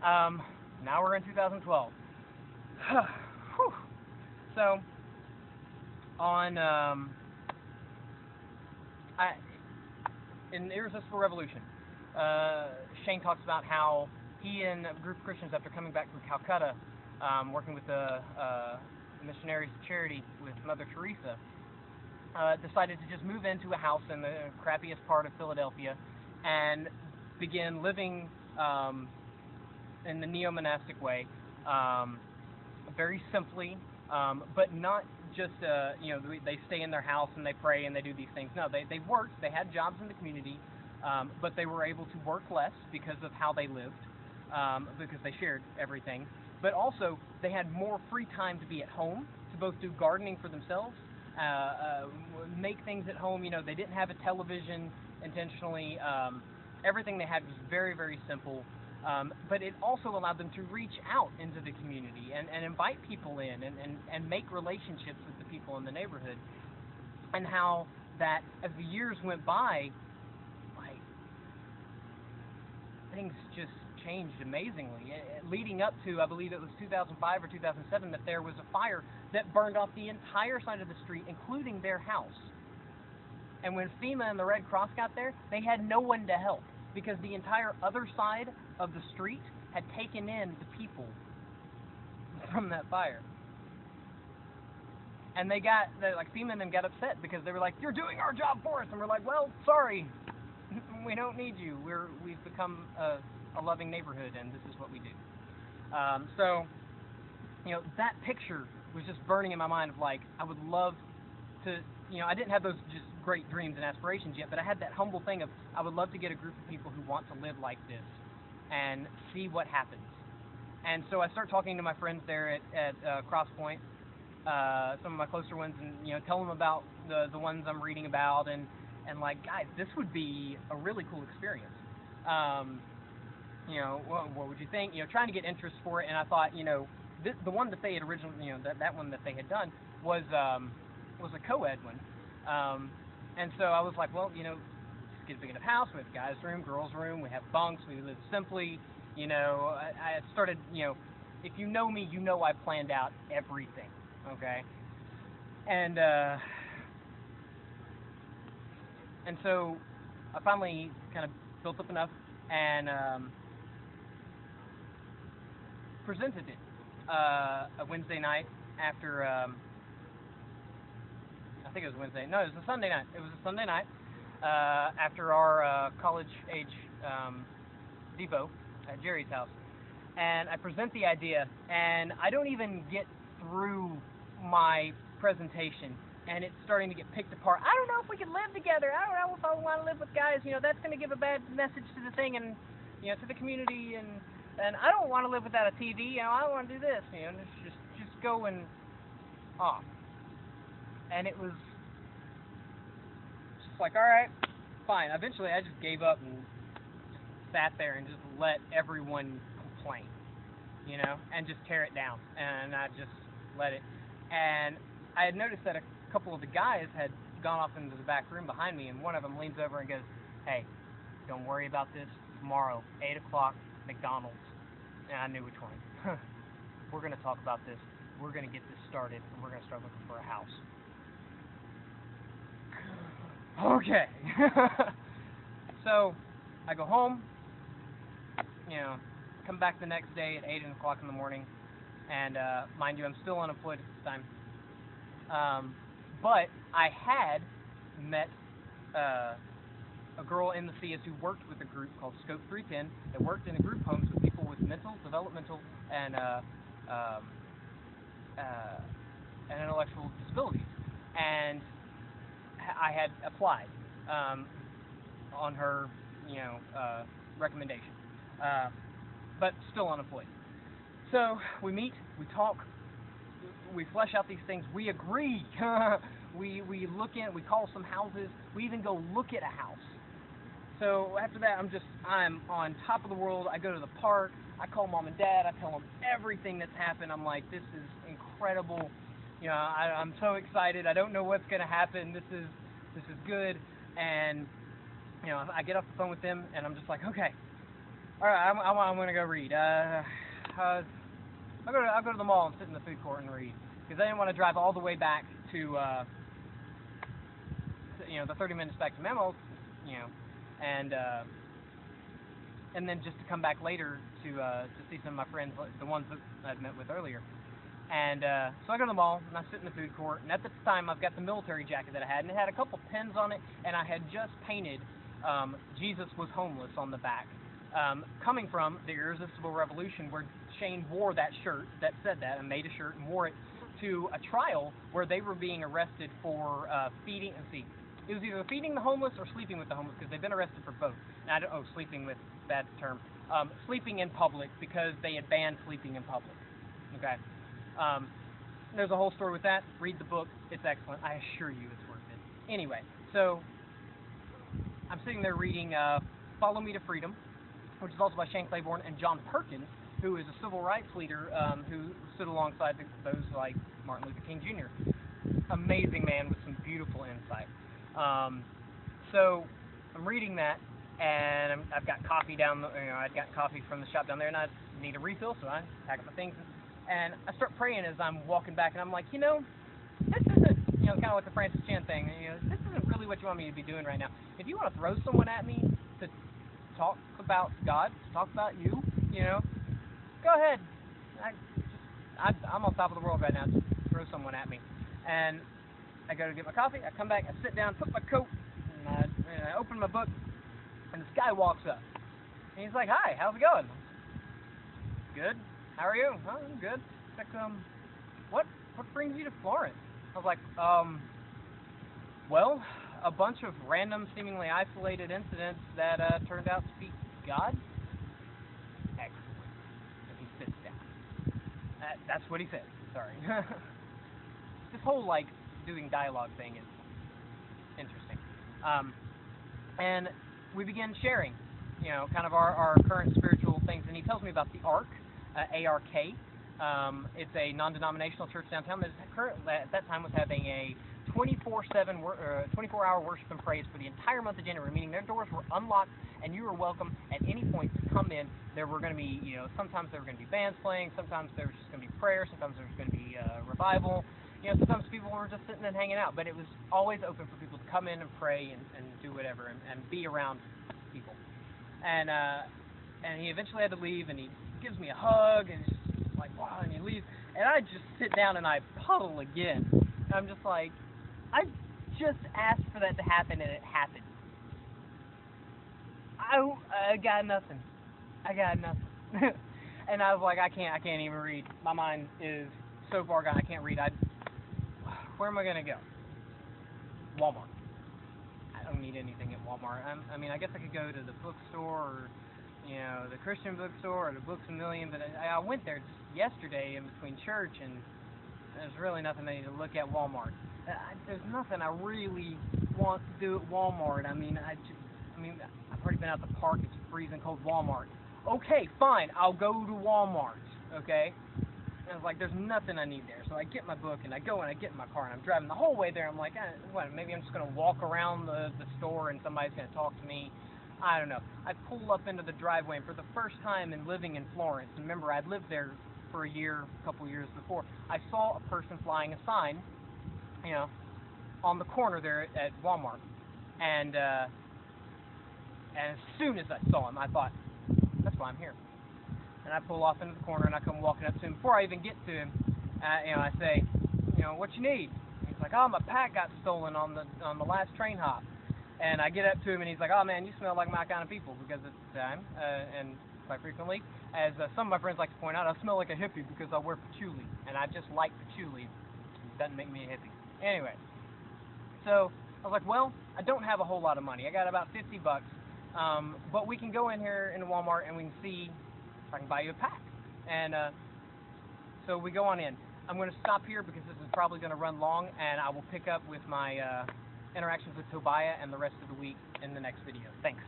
Now we're in 2012. Whew. So on I in Irresistible Revolution, Shane talks about how he and a group of Christians, after coming back from Calcutta, working with the Missionaries of Charity with Mother Teresa, decided to just move into a house in the crappiest part of Philadelphia and begin living in the neo-monastic way, very simply, but not just they stay in their house and they pray and they do these things. No, they worked, they had jobs in the community, but they were able to work less because of how they lived, because they shared everything. But also, they had more free time to be at home, to both do gardening for themselves, make things at home. They didn't have a television intentionally. Everything they had was very, very simple. But it also allowed them to reach out into the community and invite people in and make relationships with the people in the neighborhood. And how that, as the years went by, like, things just changed amazingly. Leading up to, I believe it was 2005 or 2007, that there was a fire that burned off the entire side of the street, including their house. And when FEMA and the Red Cross got there, they had no one to help, because the entire other side of the street had taken in the people from that fire. And FEMA and them got upset because they were like, "You're doing our job for us," and we're like, "Well, sorry, we don't need you. We've become a loving neighborhood, and this is what we do." So, that picture was just burning in my mind of, like, I would love to, I didn't have those just great dreams and aspirations yet, but I had that humble thing of, I would love to get a group of people who want to live like this and see what happens. And so I start talking to my friends there at Crosspoint, some of my closer ones, and tell them about the ones I'm reading about, and like, guys, this would be a really cool experience. What would you think? Trying to get interest for it, and I thought, the one that they had originally, that one that they had done was a co-ed one, and so I was like, well, let's get a big enough house. We have guys' room, girls' room. We have bunks. We live simply. I started, if you know me, I planned out everything. Okay, and so I finally kind of built up enough and presented it a Wednesday night after, I think it was Wednesday. No, it was a Sunday night. It was a Sunday night after our college-age Devo at Jerry's house. And I present the idea, and I don't even get through my presentation, and it's starting to get picked apart. I don't know if we can live together. I don't know if I want to live with guys. That's going to give a bad message to the thing, and to the community, and I don't want to live without a TV. I want to do this. Just going off. And it was just like, all right, fine. Eventually, I just gave up and sat there and just let everyone complain, and just tear it down. And I just let it. And I had noticed that a couple of the guys had gone off into the back room behind me, and one of them leans over and goes, "Hey, don't worry about this. Tomorrow, 8 o'clock, McDonald's." And I knew which one. We're going to talk about this. We're going to get this started, and we're going to start looking for a house. Okay. So I go home, come back the next day at 8 o'clock in the morning, and mind you, I'm still unemployed at this time. But I had met a girl in the CS who worked with a group called Scope 310 that worked in a group homes with people with mental, developmental, and intellectual disabilities. And I had applied on her, recommendation, but still unemployed. So we meet, we talk, we flesh out these things, we agree. we we call some houses, we even go look at a house. So after that, I'm on top of the world. I go to the park, I call mom and dad, I tell them everything that's happened. I'm like, this is incredible. I'm so excited. I don't know what's going to happen. This is good. And, I get off the phone with them, and I'm just like, okay, All right, I'm gonna go read. I'll go to the mall and sit in the food court and read because I didn't want to drive all the way back to the 30 minutes back to Memos, and then just to come back later to see some of my friends, the ones that I'd met with earlier. And so I go to the mall and I sit in the food court, and at the time I've got the military jacket that I had, and it had a couple pins on it, and I had just painted Jesus was homeless on the back, coming from the Irresistible Revolution, where Shane wore that shirt that said that and made a shirt and wore it to a trial where they were being arrested for feeding. Let's see, it was either feeding the homeless or sleeping with the homeless, because they've been arrested for both. And sleeping with, bad term, sleeping in public, because they had banned sleeping in public. Okay. There's a whole story with that. Read the book. It's excellent. I assure you it's worth it. Anyway, so I'm sitting there reading Follow Me to Freedom, which is also by Shane Claiborne and John Perkins, who is a civil rights leader who stood alongside those like Martin Luther King Jr. Amazing man with some beautiful insight. So I'm reading that, and I've got coffee I'd got coffee from the shop down there, and I need a refill, so I pack up my things. And I start praying as I'm walking back, and I'm like, this isn't, kind of like the Francis Chan thing, this isn't really what you want me to be doing right now. If you want to throw someone at me to talk about God, to talk about you, go ahead. I'm on top of the world right now. Just throw someone at me. And I go to get my coffee, I come back, I sit down, put my coat, and I open my book, and this guy walks up. And he's like, "Hi, how's it going?" "Good. How are you?" "Oh, I'm good." He's like, what brings you to Florence?" I was like, well, a bunch of random, seemingly isolated incidents that turned out to be God. Excellent. And he sits down. That's what he said. Sorry. This whole, doing dialogue thing is interesting. And we begin sharing, kind of our current spiritual things. And he tells me about the ARK, ARK. It's a non-denominational church downtown that at that time was having a 24/hour worship and praise for the entire month of January, meaning their doors were unlocked and you were welcome at any point to come in. There were going to be, sometimes there were going to be bands playing, sometimes there was just going to be prayer, sometimes there was going to be revival, sometimes people were just sitting and hanging out, but it was always open for people to come in and pray and do whatever and be around people. And he eventually had to leave, and he gives me a hug, and he's just like, wow, and he leaves, and I just sit down and I puddle again. And I'm just like, I just asked for that to happen, and it happened. I got nothing. And I was like, I can't even read. My mind is so far gone, I can't read. Where am I gonna go? Walmart. I don't need anything at Walmart. I guess I could go to the bookstore, or the Christian bookstore, or the Books A Million, but I went there just yesterday in between church, and there's really nothing I need to look at Walmart. There's nothing I really want to do at Walmart. I've already been out the park. It's freezing cold. Walmart. Okay, fine. I'll go to Walmart. Okay. And I was like, there's nothing I need there. So I get my book, and I go, and I get in my car, and I'm driving the whole way there. I'm like, maybe I'm just going to walk around the store, and somebody's going to talk to me. I don't know. I pull up into the driveway, and for the first time in living in Florence, and remember, I'd lived there for a couple years before, I saw a person flying a sign, on the corner there at Walmart. And as soon as I saw him, I thought, that's why I'm here. And I pull off into the corner, and I come walking up to him. Before I even get to him, I say, what you need? He's like, oh, my pack got stolen on the last train hop. And I get up to him, and he's like, oh, man, you smell like my kind of people, because at the time, and quite frequently, as some of my friends like to point out, I smell like a hippie because I wear patchouli, and I just like patchouli. It doesn't make me a hippie. Anyway, so I was like, well, I don't have a whole lot of money. I got about $50, but we can go in here in Walmart, and we can see if I can buy you a pack. And so we go on in. I'm going to stop here because this is probably going to run long, and I will pick up with my interactions with Tobiah and the rest of the week in the next video. Thanks.